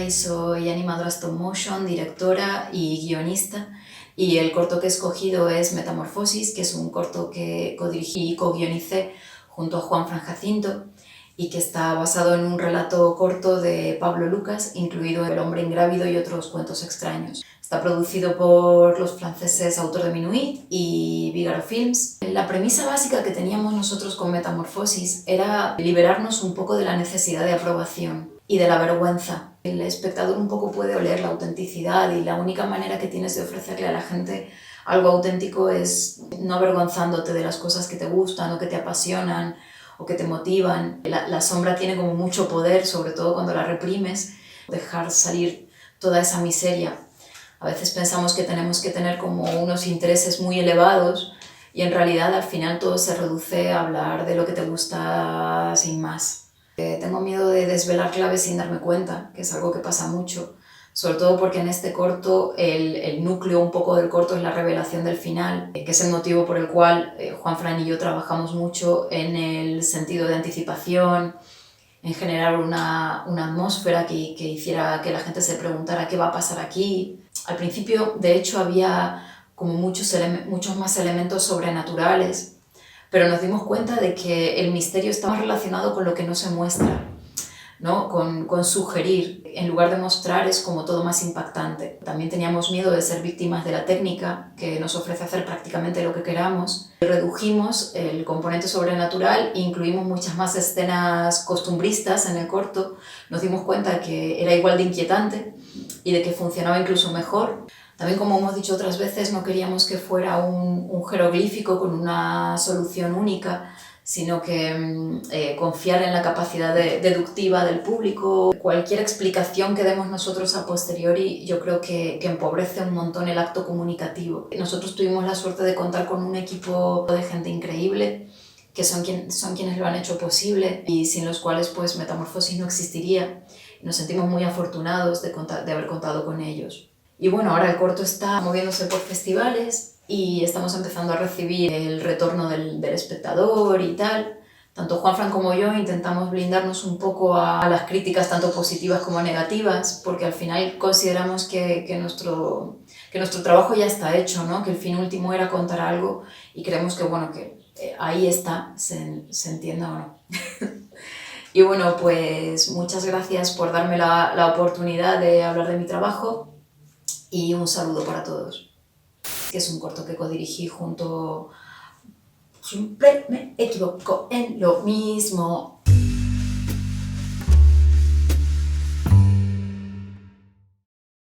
y soy animadora stop motion, directora y guionista. Y el corto que he escogido es Metamorfosis, que es un corto que codirigí y co-guionicé junto a Juanfran Jacinto y que está basado en un relato corto de Pablo Lucas, incluido El hombre ingrávido y otros cuentos extraños. Está producido por los franceses Autor de Minuit y Vigaro Films. La premisa básica que teníamos nosotros con Metamorfosis era liberarnos un poco de la necesidad de aprobación y de la vergüenza. El espectador un poco puede oler la autenticidad y la única manera que tienes de ofrecerle a la gente algo auténtico es no avergonzándote de las cosas que te gustan o que te apasionan o que te motivan. La sombra tiene como mucho poder, sobre todo cuando la reprimes, dejar salir toda esa miseria. A veces pensamos que tenemos que tener como unos intereses muy elevados y en realidad al final todo se reduce a hablar de lo que te gusta sin más. Tengo miedo de desvelar claves sin darme cuenta, que es algo que pasa mucho, sobre todo porque en este corto el núcleo un poco del corto es la revelación del final, que es el motivo por el cual Juanfran y yo trabajamos mucho en el sentido de anticipación, en generar una atmósfera que hiciera que la gente se preguntara qué va a pasar aquí. Al principio, de hecho, había como muchos más elementos sobrenaturales, pero nos dimos cuenta de que el misterio está más relacionado con lo que no se muestra, ¿no? Con sugerir. En lugar de mostrar es como todo más impactante. También teníamos miedo de ser víctimas de la técnica, que nos ofrece hacer prácticamente lo que queramos. Redujimos el componente sobrenatural e incluimos muchas más escenas costumbristas en el corto. Nos dimos cuenta que era igual de inquietante y de que funcionaba incluso mejor. También, como hemos dicho otras veces, no queríamos que fuera un jeroglífico con una solución única, sino que confiar en la capacidad deductiva del público. Cualquier explicación que demos nosotros a posteriori yo creo que empobrece un montón el acto comunicativo. Nosotros tuvimos la suerte de contar con un equipo de gente increíble, que son quienes lo han hecho posible y sin los cuales pues Metamorfosis no existiría. Nos sentimos muy afortunados de haber contado con ellos. Y bueno, ahora el corto está moviéndose por festivales y estamos empezando a recibir el retorno del espectador y tal. Tanto Juanfran como yo intentamos blindarnos un poco a las críticas, tanto positivas como negativas, porque al final consideramos que nuestro trabajo ya está hecho, ¿no? Que el fin último era contar algo y creemos que, bueno, que ahí está, se entienda o no. Y bueno, pues muchas gracias por darme la oportunidad de hablar de mi trabajo. Y un saludo para todos. Que es un corto que codirigí junto... Siempre me equivoco en lo mismo.